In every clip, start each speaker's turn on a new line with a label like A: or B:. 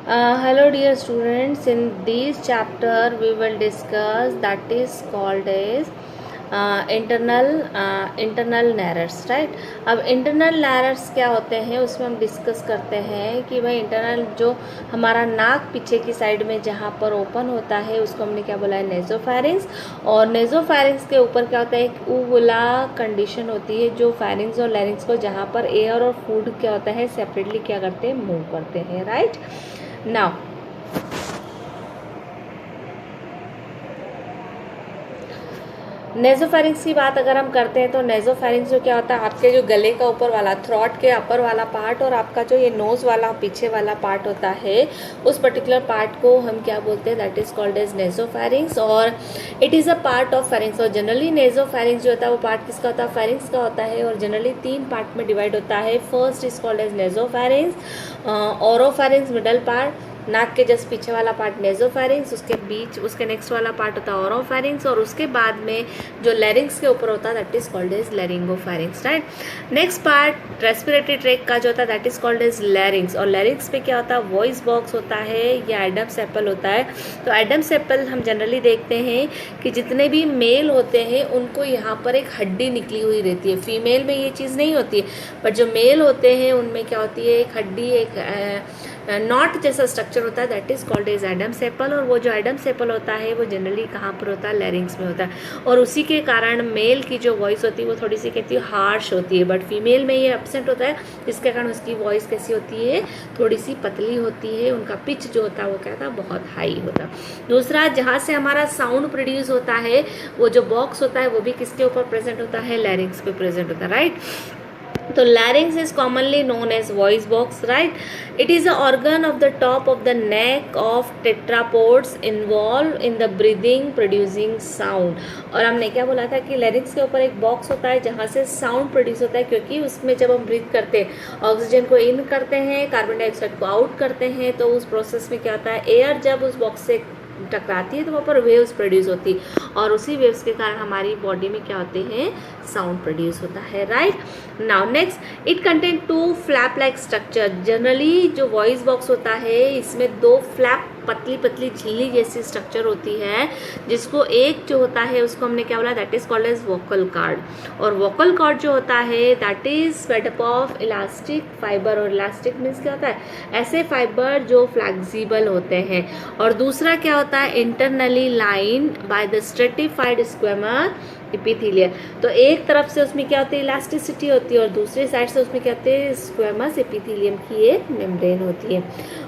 A: Hello dear students, in this chapter we will discuss that is called as internal nares, right. अब internal nares क्या होते हैं उसमें हम डिस्कस करते हैं कि भाई इंटरनल जो हमारा नाक पीछे की साइड में जहाँ पर ओपन होता है उसको हमने क्या बोला है, नेजोफैरिंग्स। और नेजोफैरिंग्स के ऊपर क्या होता है, एक ऊवुला कंडीशन होती है जो फैरिंग्स और लैरिंग्स को जहाँ पर एयर और फूड क्या होता है सेपरेटली क्या करते हैं, मूव करते हैं, राइट। नाउ नेजोफैरिंग्स की बात अगर हम करते हैं तो नेजोफैरिंग्स जो क्या होता है, आपके जो गले का ऊपर वाला थ्रॉट के अपर वाला पार्ट और आपका जो ये नोज़ वाला पीछे वाला पार्ट होता है उस पर्टिकुलर पार्ट को हम क्या बोलते हैं, दैट इज कॉल्ड एज नेजोफैरिंग्स। और it is a part of pharynx. और जनरली नेजोफैरिंग्स जो होता है वो पार्ट किसका होता है, फेरिंग्स का होता है। और जनरली 3 पार्ट में डिवाइड होता है। First is called as nasopharynx, oropharynx middle part, नाक के जस्ट पीछे वाला पार्ट नेजोफैरिंग्स, उसके बीच उसके नेक्स्ट वाला पार्ट होता है ओरोफैरिंग्स, और उसके बाद में जो लैरिंग्स के ऊपर होता है that is called as laryngopharynx, right. Next part respiratory tract का जो होता है that is called as larynx. और लैरिंग्स पे क्या होता है, वॉइस बॉक्स होता है या एडम्स एप्पल होता है। तो एडम्स एप्पल हम जनरली देखते हैं कि जितने भी मेल होते हैं उनको यहाँ पर एक हड्डी निकली हुई रहती है। फीमेल में ये चीज़ नहीं होती है, बट जो मेल होते हैं उनमें क्या होती है, एक हड्डी, एक नॉट जैसा स्ट्रक्चर होता है that is called as Adam's apple. और वो जो एडम्स एप्पल होता है वो जनरली कहाँ पर होता है, लैरिंग्स में होता है। और उसी के कारण मेल की जो वॉइस होती है वो थोड़ी सी कहती है हार्श होती है, बट फीमेल में ये एब्सेंट होता है, जिसके कारण उसकी वॉइस कैसी होती है, थोड़ी सी पतली होती है। उनका पिच जो होता है वो क्या था, बहुत हाई होता है। दूसरा, जहाँ से हमारा साउंड प्रोड्यूस होता है वो जो बॉक्स होता है वो भी किसके ऊपर प्रेजेंट होता है, लैरिंग्स पे प्रेजेंट होता है, राइट। तो larynx is commonly known as voice box, right? It is an organ of the top of the neck of tetrapods involved in the breathing producing sound। और हमने क्या बोला था कि larynx के ऊपर एक बॉक्स होता है जहाँ से साउंड प्रोड्यूस होता है, क्योंकि उसमें जब हम ब्रीथ करते हैं ऑक्सीजन को इन करते हैं, कार्बन डाइऑक्साइड को आउट करते हैं, तो उस प्रोसेस में क्या होता है, एयर जब उस बॉक्स से टकराती है तो वहाँ पर वेव्स प्रोड्यूस होती है, और उसी वेव्स के कारण हमारी बॉडी में क्या होते हैं, साउंड प्रोड्यूस होता है, right. Now next, it contain 2 flap like structure. Generally जो वॉइस बॉक्स होता है इसमें 2 फ्लैप पतली पतली झिल्ली जैसी स्ट्रक्चर होती है, जिसको एक जो होता है उसको हमने क्या बोला, that is called as vocal cord. और वोकल कॉर्ड जो होता है that is made up of elastic fibre. और इलास्टिक मीन्स क्या होता है, ऐसे फाइबर जो फ्लेक्सिबल होते हैं। और दूसरा क्या होता है, internally line by the stratified squamous epithelium. तो एक तरफ से उसमें क्या होती है, इलास्टिसिटी होती है, और दूसरी साइड से उसमें क्या होती है, स्क्वेमस एपिथेलियम की एक मेम्ब्रेन होती है।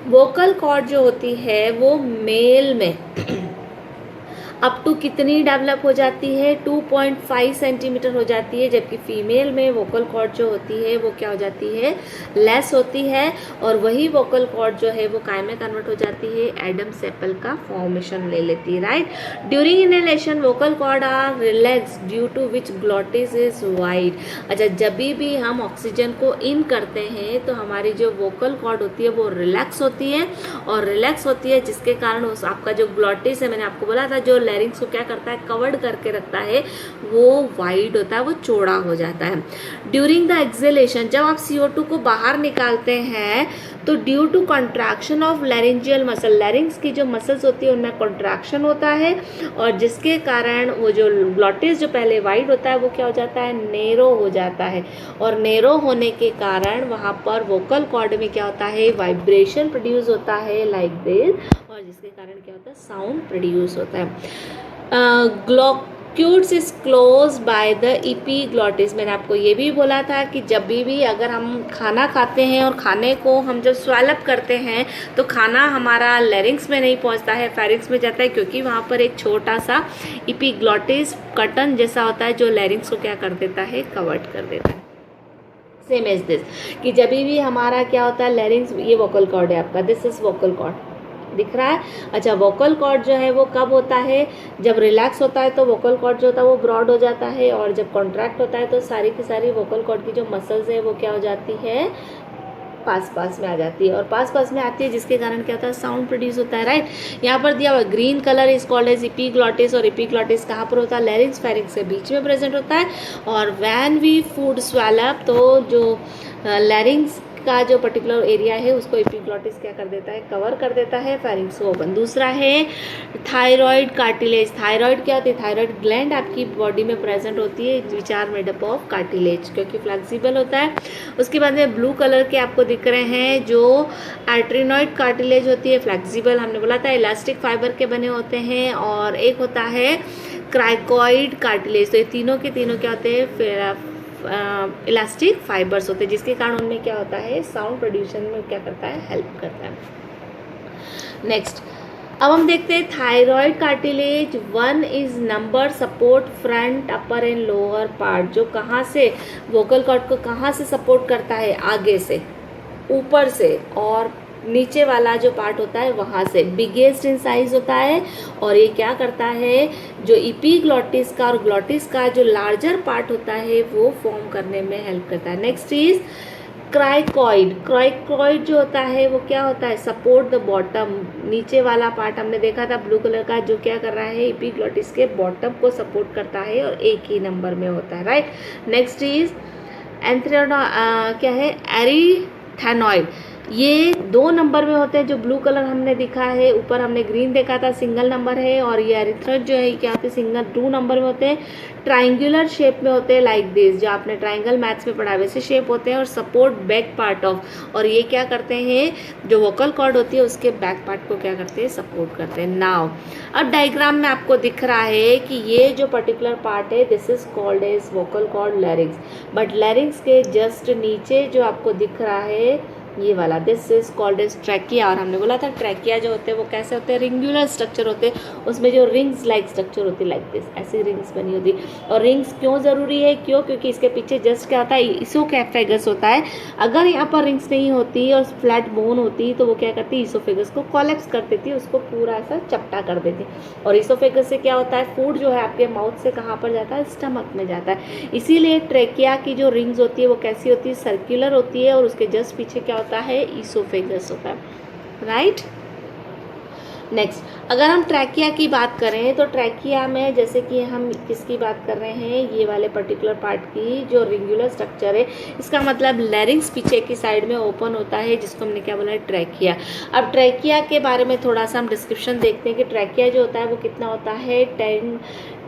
A: वोकल कॉर्ड जो होती है वो मेल में अप टू कितनी डेवलप हो जाती है, 2.5 सेंटीमीटर हो जाती है, जबकि फीमेल में वोकल कॉर्ड जो होती है वो क्या हो जाती है, लेस होती है। और वही वोकल कॉर्ड जो है वो काय में कन्वर्ट हो जाती है, एडम्स एप्पल का फॉर्मेशन ले लेती है, right. During inhalation vocal cord are relax due to which glottis is wide. अच्छा, जब भी हम ऑक्सीजन को इन करते हैं तो हमारी जो वोकल कॉर्ड होती है वो रिलैक्स होती है, और रिलैक्स होती है जिसके कारण उस आपका जो ग्लॉटिस है, मैंने आपको बोला था जो लैरिंग्स को क्या करता है, कवर्ड करके रखता है, वो वाइड होता है, वो चौड़ा हो जाता है। ड्यूरिंग द एक्सहेलेशन, जब आप CO2 को बाहर निकालते हैं तो due to contraction of laryngeal muscle, larynx की जो मसल्स होती है उनमें कंट्रैक्शन होता है, और जिसके कारण वो जो ग्लॉटिस जो पहले वाइड होता है वो क्या हो जाता है, नेरो हो जाता है। और नेरो होने के कारण वहाँ पर वोकल कॉर्ड में क्या होता है, वाइब्रेशन प्रोड्यूस होता है लाइक दिस, और जिसके कारण क्या होता है, साउंड प्रोड्यूस होता है। Glottis is close by the epiglottis. मैंने आपको ये भी बोला था कि जब भी अगर हम खाना खाते हैं और खाने को हम जब स्वैलअप करते हैं तो खाना हमारा लैरिंग्स में नहीं पहुंचता है, फेरिंग्स में जाता है, क्योंकि वहाँ पर एक छोटा सा एपिग्लॉटिस कटन जैसा होता है जो लैरिंग्स को क्या कर देता है, कवर्ड कर देता है। सेम एज दिस, कि जब भी हमारा क्या होता है, लैरिंग्स, ये वोकल कॉर्ड है आपका, दिस इज वोकल कॉर्ड, दिख रहा है। अच्छा, वोकल कॉर्ड जो है वो कब होता है, जब रिलैक्स होता है तो वोकल कॉर्ड जो होता है वो ब्रॉड हो जाता है, और जब कॉन्ट्रैक्ट होता है तो सारी की सारी वोकल कॉर्ड की जो मसल्स है वो क्या हो जाती है, पास में आ जाती है, और पास में आती है, जिसके कारण क्या होता है, साउंड प्रोड्यूस होता है, राइट। यहाँ पर दिया हुआ green colour is called as epiglottis, और एपिग्लॉटिस कहाँ पर होता है, लैरिंग्स फेरिंग्स के बीच में प्रेजेंट होता है। और व्हेन वी फूड स्वैलअप, तो जो लैरिंग्स का जो पर्टिकुलर एरिया है उसको एपिग्लॉटिस क्या कर देता है, कवर कर देता है, फेरिंग्स को ओपन। दूसरा है थायराइड कार्टिलेज। थायराइड क्या होती है, थायराइड ग्लैंड आपकी बॉडी में प्रेजेंट होती है, which are made up of cartilage, क्योंकि फ्लेक्सिबल होता है। उसके बाद में ब्लू कलर के आपको दिख रहे हैं जो एट्रिनॉइड कार्टिलेज होती है, फ्लेक्सिबल, हमने बोला था इलास्टिक फाइबर के बने होते हैं। और एक होता है क्राइकॉइड कार्टिलेज। तो ये तीनों के तीनों क्या होते हैं, फिर इलास्टिक फाइबर्स होते हैं, जिसके कारण उनमें क्या होता है, साउंड प्रोड्यूशन में क्या करता है, हेल्प करता है। नेक्स्ट अब हम देखते हैं thyroid cartilage. 1 is number support front upper and lower part, जो कहाँ से वोकल कॉर्ड को कहाँ से सपोर्ट करता है, आगे से, ऊपर से, और नीचे वाला जो पार्ट होता है वहाँ से। बिगेस्ट इन साइज होता है और ये क्या करता है, जो इपीग्लॉटिस का और ग्लॉटिस का जो लार्जर पार्ट होता है वो फॉर्म करने में हेल्प करता है। Next is क्राइकॉइड। क्राइकॉइड जो होता है वो क्या होता है, सपोर्ट द बॉटम, नीचे वाला पार्ट हमने देखा था ब्लू कलर का, जो क्या कर रहा है, इपीग्लॉटिस के बॉटम को सपोर्ट करता है और एक ही नंबर में होता है, राइट। नेक्स्ट इज क्या है, एरिथेनॉइड। ये 2 नंबर में होते हैं, जो ब्लू कलर हमने दिखा है, ऊपर हमने ग्रीन देखा था, सिंगल नंबर है, और ये एरिथ्रेट जो है क्या होते हैं, सिंगल 2 नंबर में होते हैं, ट्राइंगुलर शेप में होते हैं, लाइक दिस, जो आपने ट्राइंगल मैथ्स में पढ़ा वैसे शेप होते हैं, और सपोर्ट बैक पार्ट ऑफ, और ये क्या करते हैं, जो वोकल कॉर्ड होती है उसके बैक पार्ट को क्या करते हैं, सपोर्ट करते हैं। नाउ अब डायग्राम में आपको दिख रहा है कि ये जो पर्टिकुलर पार्ट है this is called as vocal cord larynx, but larynx के जस्ट नीचे जो आपको दिख रहा है ये वाला, this is called as trachea. और हमने बोला था ट्रैकिया जो होते हैं वो कैसे होते हैं, रिंगुलर स्ट्रक्चर होते हैं, उसमें जो रिंग्स लाइक स्ट्रक्चर होती है, लाइक दिस, ऐसी रिंग्स बनी होती है। और रिंग्स क्यों ज़रूरी है, क्योंकि इसके पीछे जस्ट क्या होता है, ईसोफेगस होता है। अगर यहाँ पर रिंग्स नहीं होती और फ्लैट बोन होती तो वो क्या करती है, ईसोफेगस को कोलैप्स कर देती, उसको पूरा ऐसा चपटा कर देती। और ईसोफेगस से क्या होता है, फूड जो है आपके माउथ से कहाँ पर जाता है, स्टमक में जाता है। इसीलिए ट्रैकिया की जो रिंग्स होती है वो कैसी होती है, सर्कुलर होती है, और उसके जस्ट पीछे क्या होता है, ईसोफेगस होता है, राइट। नेक्स्ट अगर हम ट्रैकिया की बात करें तो ट्रैकिया में जैसे कि हम किसकी बात कर रहे हैं, ये वाले पर्टिकुलर पार्ट की जो रिंगुलर स्ट्रक्चर है, इसका मतलब लैरिंग्स पीछे की साइड में ओपन होता है, जिसको हमने क्या बोला है, ट्रैकिया। अब ट्रैकिया के बारे में थोड़ा सा हम डिस्क्रिप्शन देखते हैं कि ट्रैकिया जो होता है वो कितना होता है,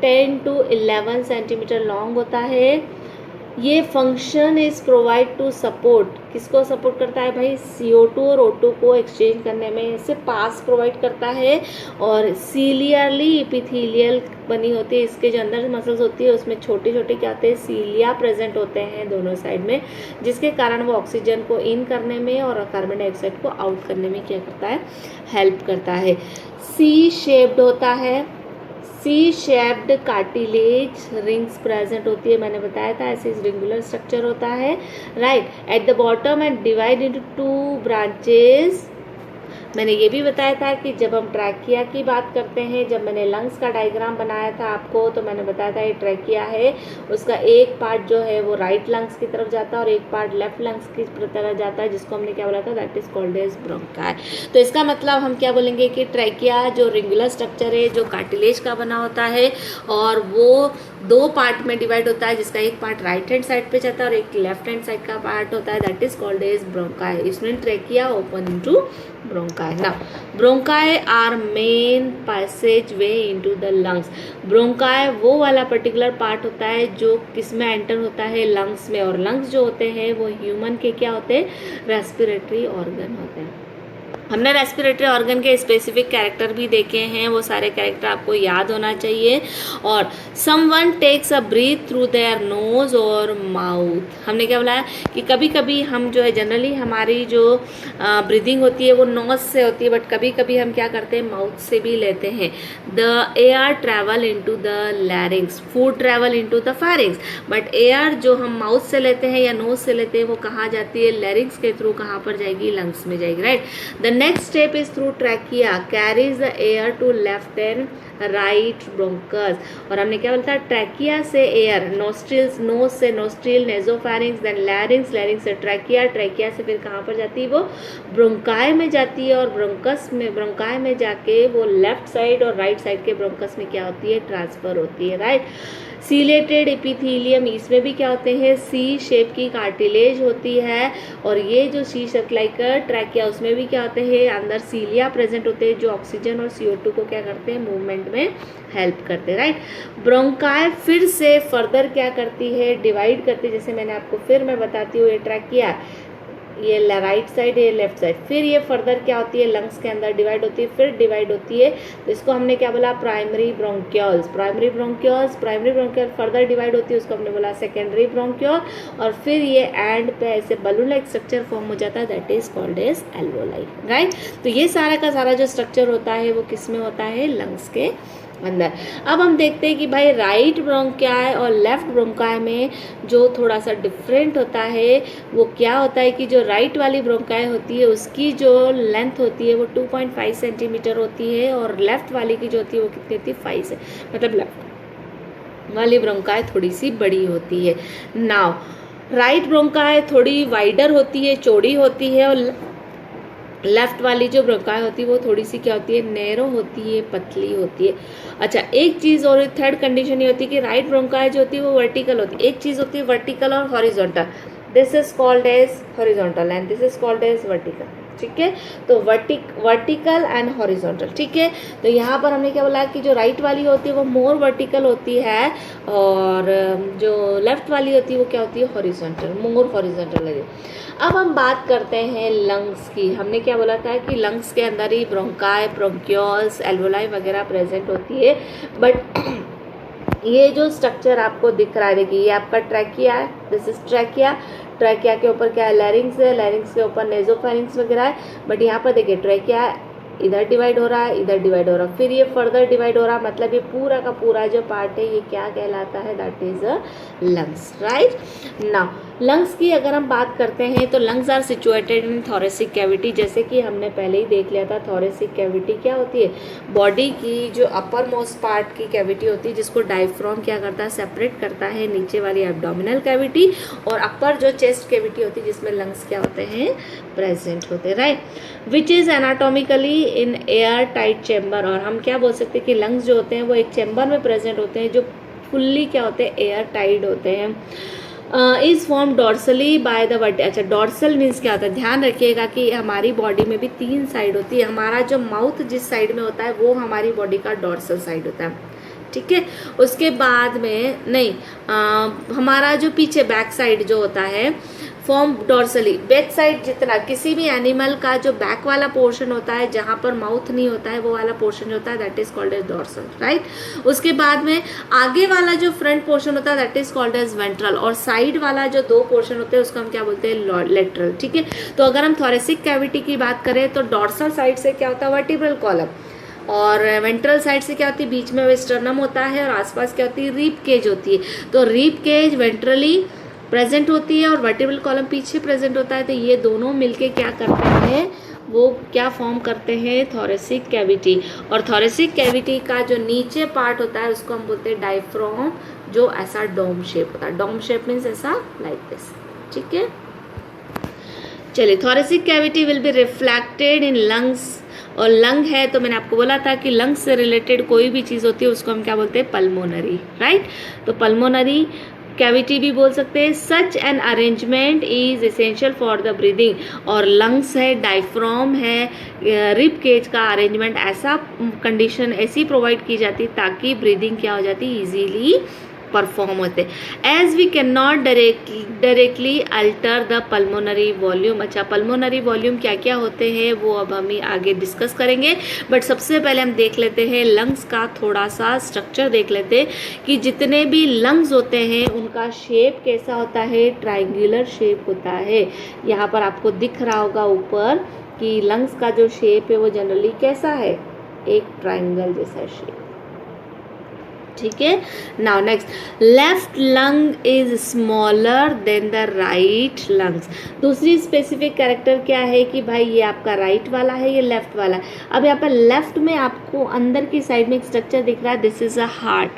A: 10 to 11 सेंटीमीटर लॉन्ग होता है। ये function is provide to support, किसको सपोर्ट करता है भाई, CO2 और O2 को एक्सचेंज करने में इसे पास प्रोवाइड करता है। और सीलियरली इपिथेलियल बनी होती है, इसके जो अंदर मसल्स होती है उसमें छोटे छोटे क्या होते हैं, सीलिया प्रेजेंट होते हैं दोनों साइड में, जिसके कारण वो ऑक्सीजन को इन करने में और कार्बन डाइऑक्साइड को आउट करने में क्या करता है, हेल्प करता है। सी शेप्ड होता है, C shaped cartilage rings present होती है, मैंने बताया था ऐसे रिंगुलर स्ट्रक्चर होता है, right. At the bottom and divide into 2 branches. मैंने ये भी बताया था कि जब हम ट्रैकिया की बात करते हैं, जब मैंने लंग्स का डायग्राम बनाया था आपको, तो मैंने बताया था ये ट्रैकिया है, उसका एक पार्ट जो है वो राइट लंग्स की तरफ जाता है और एक पार्ट लेफ्ट लंग्स की तरफ जाता है, जिसको हमने क्या बोला था, that is called as bronchi. तो इसका मतलब हम क्या बोलेंगे कि ट्रैकिया जो रिंगुलर स्ट्रक्चर है, जो कार्टिलेज का बना होता है, और वो 2 पार्ट में डिवाइड होता है, जिसका एक पार्ट राइट हैंड साइड पे जाता है और एक लेफ्ट हैंड साइड का पार्ट होता है, that is called as bronchi. इसमें trachea open into bronchi. Now bronchi are main passage way into the lungs. Bronchi वो वाला पर्टिकुलर पार्ट होता है जो किस में एंटर होता है, लंग्स में। और लंग्स जो होते हैं वो ह्यूमन के क्या होते हैं, रेस्पिरेटरी ऑर्गन होते हैं। हमने रेस्पिरेटरी ऑर्गन के स्पेसिफिक कैरेक्टर भी देखे हैं, वो सारे कैरेक्टर आपको याद होना चाहिए। और someone takes a breath through their nose और माउथ। हमने क्या बोला है कि कभी कभी हम जो है जनरली हमारी जो ब्रीदिंग होती है वो नोज से होती है, बट कभी कभी हम क्या करते हैं, माउथ से भी लेते हैं। The air travel into the larynx, food travel into the pharynx, but air जो हम माउथ से लेते हैं या नोज से लेते हैं वो कहाँ जाती है, लैरिंग्स के थ्रू कहाँ पर जाएगी, लंग्स में जाएगी, right. The next step is through trachea carries the air to left and right bronchus। और हमने क्या बोला था, ट्रैकिया से एयर, नोस्ट्रिल्स, नोज से नोस्ट्रिल, नेजोफैरिंग्स, देन लैरिंग्स, लैरिंग्स से ट्रैकिया, ट्रैकिया से फिर कहाँ पर जाती है, वो ब्रोंकाई में जाती है। और ब्रोंकस में, ब्रोंकाई में जाके वो लेफ्ट साइड और राइट साइड के ब्रोंकस में क्या होती है, ट्रांसफर होती है, राइट। सीलेटेड एपिथेलियम, इसमें भी क्या होते हैं, सी शेप की कार्टिलेज होती है। और ये जो सी शेप लाइक ट्रैकिया, उसमें भी क्या होते हैं, अंदर सीलिया प्रेजेंट होते हैं जो ऑक्सीजन और CO2 को क्या करते हैं, मूवमेंट में हेल्प करते हैं, राइट। ब्रोंकाई फिर से फर्दर क्या करती है, डिवाइड करती है, जैसे मैंने आपको फिर मैं बताती हूँ, ये ट्रैकिया, ये राइट साइड, ये लेफ्ट साइड, फिर ये फर्दर क्या होती है, लंग्स के अंदर डिवाइड होती है, फिर डिवाइड होती है, तो इसको हमने क्या बोला, primary bronchioles, primary bronchioles, primary bronchiole further divide होती है, उसको हमने बोला सेकेंडरी ब्रोंक्यूल, और फिर ये एंड पे ऐसे बलून लाइक स्ट्रक्चर फॉर्म हो जाता है, that is called as alveoli, right. तो ये सारा का सारा जो स्ट्रक्चर होता है वो किस में होता है, लंग्स के अंदर। अब हम देखते हैं कि भाई राइट ब्रोंकाई और लेफ्ट ब्रोंकाई में जो थोड़ा सा डिफरेंट होता है वो क्या होता है कि जो राइट वाली ब्रोंकाई होती है उसकी जो लेंथ होती है वो 2.5 सेंटीमीटर होती है, और लेफ्ट वाली की जो होती है वो कितनी होती है, 5 है, मतलब लेफ्ट वाली ब्रोंकाई थोड़ी सी बड़ी होती है। नाउ राइट ब्रोंकाई थोड़ी वाइडर होती है, चौड़ी होती है, और लेफ्ट वाली जो ब्रोंकाई होती है वो थोड़ी सी क्या होती है, नैरो होती है, पतली होती है। अच्छा, एक चीज़ और थर्ड कंडीशन ये होती है कि राइट ब्रोंकाई जो होती है वो वर्टिकल होती है। एक चीज़ होती है वर्टिकल और horizontal, this is called as horizontal and this is called as vertical, ठीक है। तो वर्टिकल एंड हॉरिजॉन्टल, ठीक है। तो यहाँ पर हमने क्या बोला कि जो राइट वाली होती है वो मोर वर्टिकल होती है, और जो लेफ्ट वाली होती है वो क्या होती है, हॉरिजॉन्टल, मोर हॉरिजॉन्टल है। अब हम बात करते हैं लंग्स की। हमने क्या बोला था कि लंग्स के अंदर ही ब्रोंकाई, ब्रोंक्यूल्स, एल्वोलाई वगैरह प्रेजेंट होती है, बट ये जो स्ट्रक्चर आपको दिख रहा है, देखिए ये आपका ट्रैकिया है, दिस इज ट्रैकिया, ट्रैकिया के ऊपर क्या है, लैरिंग्स है, लैरिंग्स के ऊपर नेजोफेरिंग्स वगैरह है, बट यहाँ पर देखिए ट्रैकिया इधर डिवाइड हो रहा है, इधर डिवाइड हो रहा है, फिर ये फर्दर डिवाइड हो रहा है, मतलब ये पूरा का पूरा जो पार्ट है ये क्या कहलाता है, that is a lungs, right. Now lungs की अगर हम बात करते हैं तो lungs are situated in thoracic cavity, जैसे कि हमने पहले ही देख लिया था। थोरेसिक कैविटी क्या होती है, बॉडी की जो अपर मोस्ट पार्ट की कैविटी होती है जिसको डायफ्राम क्या करता है, सेपरेट करता है नीचे वाली एब्डोमिनल कैविटी, और अपर जो चेस्ट कैविटी होती है जिसमें लंग्स क्या होते हैं, प्रेजेंट होते हैं, right, which is anatomically in air tight chamber. और हम क्या बोल सकते हैं कि लंग्स जो होते हैं वो एक चैम्बर में प्रेजेंट होते हैं जो फुल्ली क्या होते हैं, एयर टाइट होते हैं। Is form dorsally by the vert. अच्छा, डॉर्सल मीन्स क्या होता है, ध्यान रखिएगा कि हमारी बॉडी में भी 3 साइड होती है। हमारा जो माउथ जिस साइड में होता है वो हमारी बॉडी का डॉर्सल साइड होता है, ठीक है। उसके बाद में नहीं, हमारा जो पीछे बैक साइड जो होता है फॉर्म डॉर्सली, बैक साइड जितना किसी भी एनिमल का जो बैक वाला पोर्शन होता है जहाँ पर माउथ नहीं होता है वो वाला पोर्शन जो होता है that is called as dorsal, right. उसके बाद में आगे वाला जो फ्रंट पोर्शन होता है that is called as ventral, और साइड वाला जो 2 पोर्शन होते हैं उसको हम क्या बोलते हैं, लेटरल, ठीक है। तो अगर हम थोरेसिक कैविटी की बात करें तो डॉर्सल साइड से क्या होता है, वर्टिब्रल कॉलम, और वेंट्रल साइड से क्या होती है, बीच में स्टर्नम होता है, और आसपास क्या होती है, रिब केज होती है। तो रिब केज वेंट्रली प्रेजेंट होती है और वर्टिब्रल कॉलम पीछे प्रेजेंट होता है, तो ये दोनों मिलके क्या करते हैं, वो क्या फॉर्म करते हैं, थोरेसिक कैविटी। और थोरेसिक कैविटी का जो नीचे पार्ट होता है उसको हम बोलते हैं डायफ्राम, जो ऐसा डोम शेप होता है। डोम शेप मीन्स ऐसा लाइक दिस, ठीक है। चलिए, thoracic cavity will be reflected in lungs, और लंग है तो मैंने आपको बोला था कि लंग्स से रिलेटेड कोई भी चीज़ होती है उसको हम क्या बोलते हैं, पल्मोनरी, राइट। तो पल्मोनरी कैविटी भी बोल सकते हैं। Such an arrangement is essential for the breathing, और लंग्स है, डायफ्राम है, रिब केज का अरेंजमेंट, ऐसा कंडीशन ऐसी प्रोवाइड की जाती ताकि ब्रीदिंग क्या हो जाती, इजीली परफॉर्म होते। As we can not directly alter the pulmonary volume. अच्छा, पल्मोनरी वॉल्यूम क्या क्या होते हैं वो अब हम आगे डिस्कस करेंगे, बट सबसे पहले हम देख लेते हैं लंग्स का थोड़ा सा स्ट्रक्चर देख लेते हैं कि जितने भी लंग्स होते हैं उनका शेप कैसा होता है, ट्राइंगुलर शेप होता है। यहाँ पर आपको दिख रहा होगा ऊपर कि लंग्स का जो शेप है वो जनरली कैसा है, एक ट्राइंगल जैसा शेप, ठीक है। Now next, left lung is smaller than the right lungs. दूसरी स्पेसिफिक कैरेक्टर क्या है कि भाई ये आपका राइट वाला है, ये लेफ्ट वाला है। अब यहाँ पर लेफ्ट में आपको अंदर की साइड में एक स्ट्रक्चर दिख रहा है, this is a heart,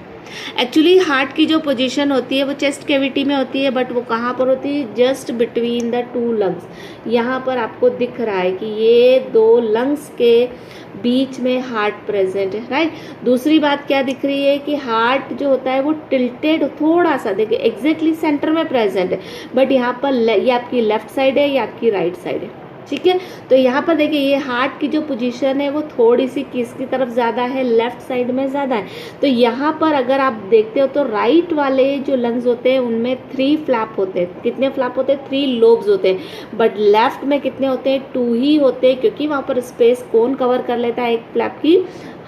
A: actually heart की जो पोजीशन होती है वो चेस्ट कैविटी में होती है, बट वो कहाँ पर होती है, just between the two lungs. यहाँ पर आपको दिख रहा है कि ये दो लंग्स के बीच में हार्ट प्रेजेंट है, राइट। दूसरी बात क्या दिख रही है कि हार्ट जो होता है वो टिल्टेड थोड़ा सा, देखिए एग्जैक्टली सेंटर में प्रेजेंट है, बट यहाँ पर ये आपकी लेफ्ट साइड है, ये आपकी राइट साइड है, ठीक है। तो यहाँ पर देखिए ये हार्ट की जो पोजीशन है वो थोड़ी सी किसकी तरफ ज़्यादा है, लेफ्ट साइड में ज़्यादा है। तो यहाँ पर अगर आप देखते हो तो राइट वाले जो लंग्स होते हैं उनमें 3 फ्लैप होते हैं। कितने फ्लैप होते हैं, 3 लोब्स होते हैं, बट लेफ्ट में कितने होते हैं, 2 ही होते हैं, क्योंकि वहाँ पर स्पेस कौन कवर कर लेता है, एक फ्लैप की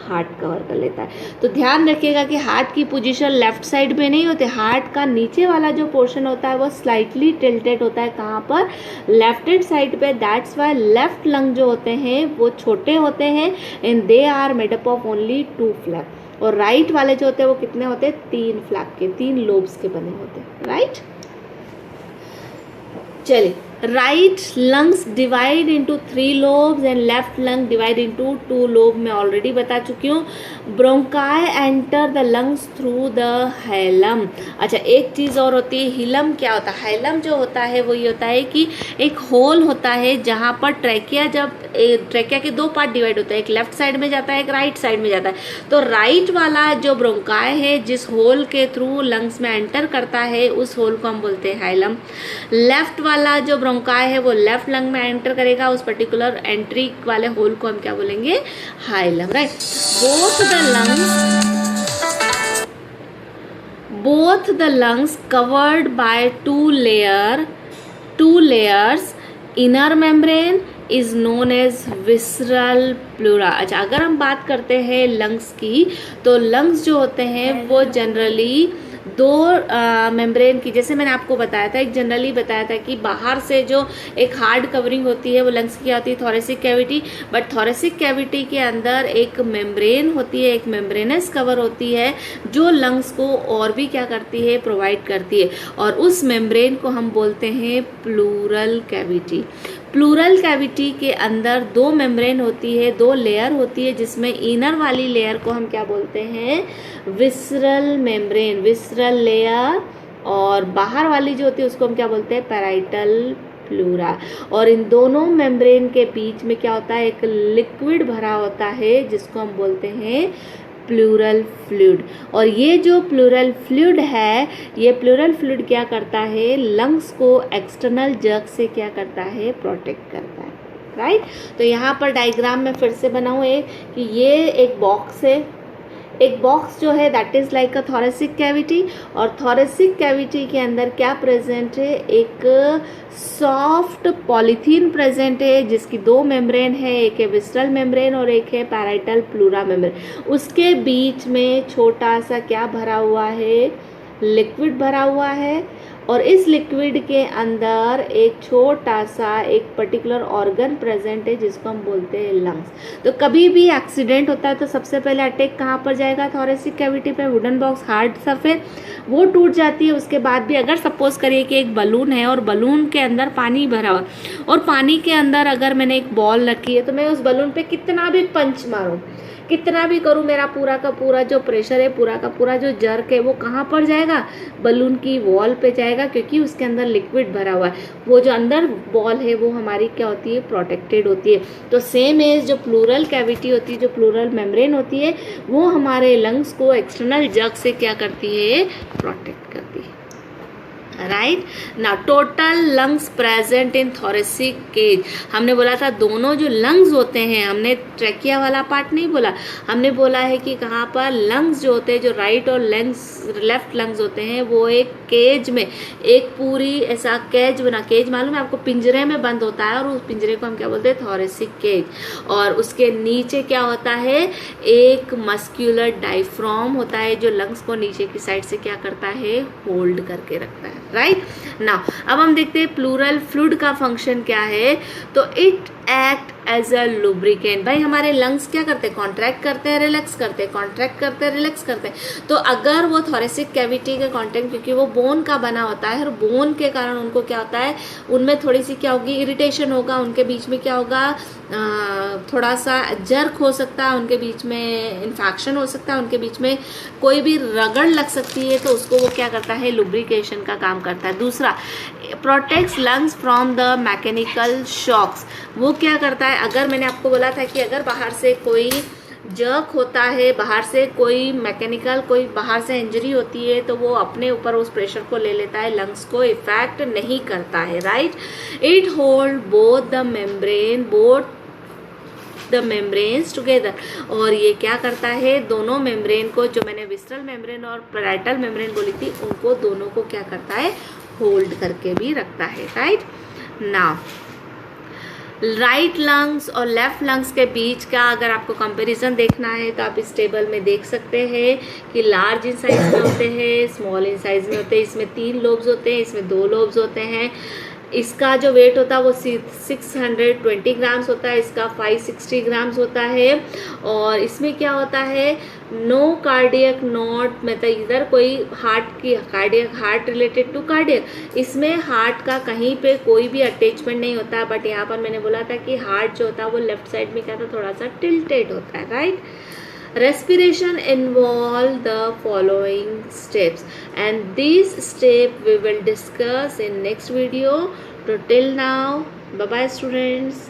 A: हार्ट कवर कर लेता है। तो ध्यान रखिएगा कि हार्ट की पोजीशन लेफ्ट साइड में नहीं होती, हार्ट का नीचे वाला जो पोर्शन होता है वो स्लाइटली टिल्टेड होता है, कहाँ पर, लेफ्ट हैंड साइड पे। दैट्स वाई लेफ्ट लंग जो होते हैं वो छोटे होते हैं and they are made up of only 2 flap. और राइट वाले जो होते हैं वो कितने होते हैं, 3 फ्लैप के, 3 लोब्स के बने होते हैं, राइट। चलिए, right lungs divide into 3 lobes and left lung divide into 2 lobe. मैं ऑलरेडी बता चुकी हूँ। Bronchi enter the lungs through the hilum. अच्छा, एक चीज़ और होती है, हिलम क्या होता है, हाइलम जो होता है वो ये होता है कि एक होल होता है जहाँ पर ट्रैकिया, जब ट्रैकिया के 2 पार्ट डिवाइड होता है, एक लेफ्ट साइड में जाता है, एक राइट साइड में जाता है। तो राइट वाला जो ब्रोंकाई है जिस होल के थ्रू लंग्स में एंटर करता है उस होल को हम बोलते हैं हाइलम। लेफ्ट वाला जो ब्रोंकाई है वो लेफ्ट लंग में एंटर करेगा, उस पर्टिकुलर एंट्री वाले होल को हम क्या बोलेंगे, hilum, right. Both the lungs covered by 2 layers inner membrane is known as visceral pleura. अच्छा, अगर हम बात करते हैं लंग्स की, तो लंग्स जो होते हैं वो जनरली 2 मेम्ब्रेन की, जैसे मैंने आपको बताया था, एक जनरली बताया था कि बाहर से जो एक हार्ड कवरिंग होती है वो लंग्स की क्या होती है, thoracic cavity. But thoracic cavity के अंदर एक मेम्ब्रेन होती है, एक मेम्ब्रेनस कवर होती है जो लंग्स को और भी क्या करती है, प्रोवाइड करती है, और उस मेम्ब्रेन को हम बोलते हैं प्लूरल कैविटी। प्लूरल कैविटी के अंदर 2 मेम्ब्रेन होती है, 2 लेयर होती है, जिसमें इनर वाली लेयर को हम क्या बोलते हैं, विसरल मेम्ब्रेन, विसरल लेयर, और बाहर वाली जो होती है उसको हम क्या बोलते हैं, पैराइटल प्लूरा। और इन दोनों मेम्ब्रेन के बीच में क्या होता है, एक लिक्विड भरा होता है जिसको हम बोलते हैं प्लूरल फ्लूइड। और ये जो प्लूरल फ्लूइड है, ये प्लूरल फ्लूइड क्या करता है, लंग्स को एक्सटर्नल जर्क से क्या करता है, प्रोटेक्ट करता है, राइट। तो यहाँ पर डायग्राम में फिर से बनाऊँ एक, कि ये एक बॉक्स है, एक बॉक्स जो है that is like a thoracic cavity, और थोरेसिक कैविटी के अंदर क्या प्रेजेंट है, एक सॉफ्ट पॉलीथीन प्रेजेंट है जिसकी 2 मेम्ब्रेन है, एक है विसरल मेम्ब्रेन और एक है पैराइटल प्लूरा मेम्ब्रेन। उसके बीच में छोटा सा क्या भरा हुआ है, लिक्विड भरा हुआ है, और इस लिक्विड के अंदर एक छोटा सा एक पर्टिकुलर ऑर्गन प्रेजेंट है जिसको हम बोलते हैं लंग्स। तो कभी भी एक्सीडेंट होता है तो सबसे पहले अटैक कहाँ पर जाएगा, थोरेसिक कैविटी पे। वुडन बॉक्स हार्ड सरफेस वो टूट जाती है, उसके बाद भी अगर सपोज करिए कि एक बलून है और बलून के अंदर पानी भरा हुआ, और पानी के अंदर अगर मैंने एक बॉल रखी है, तो मैं उस बलून पे कितना भी पंच मारूं, कितना भी करूं, मेरा पूरा का पूरा जो प्रेशर है, पूरा का पूरा जो जर्क है, वो कहाँ पर जाएगा, बलून की वॉल पे जाएगा, क्योंकि उसके अंदर लिक्विड भरा हुआ है। वो जो अंदर बॉल है वो हमारी क्या होती है, प्रोटेक्टेड होती है। तो सेम एज जो प्लूरल कैविटी होती है, जो प्लूरल मेम्ब्रेन होती है, वो हमारे लंग्स को एक्सटर्नल जर्क से क्या करती है, प्रोटेक्ट करती है, राइट। ना total lungs present in thoracic cage. हमने बोला था दोनों जो लंग्स होते हैं, हमने ट्रैकिया वाला पार्ट नहीं बोला, हमने बोला है कि कहाँ पर लंग्स जो होते हैं, जो राइट और लेफ्ट लंग्स होते हैं, वो एक केज में, एक पूरी ऐसा केज बना, केज मालूम है आपको, पिंजरे में बंद होता है, और उस पिंजरे को हम क्या बोलते हैं, थोरेसिक केज। और उसके नीचे क्या होता है, एक मस्क्यूलर डायफ्राम होता है जो लंग्स को नीचे की साइड से क्या करता है, होल्ड करके रखता है, राइट। नाउ अब हम देखते हैं प्लूरल फ्लूइड का फंक्शन क्या है। तो it act as a lubricant. भाई हमारे लंग्स क्या करते हैं, कॉन्ट्रैक्ट करते हैं, रिलैक्स करते हैं, कॉन्ट्रैक्ट करते हैं, रिलैक्स करते हैं। तो अगर वो थोरेसिक कैविटी के कॉन्टेंट, क्योंकि वो बोन का बना होता है और बोन के कारण उनको क्या होता है, उनमें थोड़ी सी क्या होगी, इरिटेशन होगा, उनके बीच में क्या होगा, थोड़ा सा जर्क हो सकता है, उनके बीच में इन्फेक्शन हो सकता है, उनके बीच में कोई भी रगड़ लग सकती है, तो उसको वो क्या करता है, लुब्रिकेशन का काम करता है। दूसरा, protects lungs from the mechanical shocks. वो क्या करता है, अगर मैंने आपको बोला था कि अगर बाहर से कोई जर्क होता है, बाहर से कोई मैकेनिकल कोई बाहर से इंजरी होती है, तो वो अपने ऊपर उस प्रेशर को ले लेता है, लंग्स को इफेक्ट नहीं करता है, right. It hold both the membranes together. और ये क्या करता है, दोनों मेम्ब्रेन को, जो मैंने विस्ट्रल मेम्ब्रेन और पैराइटल मेम्ब्रेन बोली थी, उनको दोनों को क्या करता है, होल्ड करके भी रखता है, राइट। नाउ राइट लंग्स और लेफ्ट लंग्स के बीच का अगर आपको कंपैरिजन देखना है तो आप इस टेबल में देख सकते हैं कि लार्ज इन साइज में होते हैं, स्मॉल इन साइज में होते हैं। इसमें 3 लोब्स होते हैं, इसमें 2 लोब्स होते हैं। इसका जो वेट होता है वो 620 ग्राम्स होता है, इसका 560 ग्राम्स होता है। और इसमें क्या होता है, नो कार्डियक नोट, मतलब इधर कोई हार्ट रिलेटेड टू कार्डियक, इसमें हार्ट का कहीं पे कोई भी अटैचमेंट नहीं होता है। बट यहाँ पर मैंने बोला था कि हार्ट जो होता है वो लेफ्ट साइड में क्या था, थोड़ा सा टिल्टेड होता है, right. Respiration involve the following steps, and these steps we will discuss in next video. So till now, bye bye students.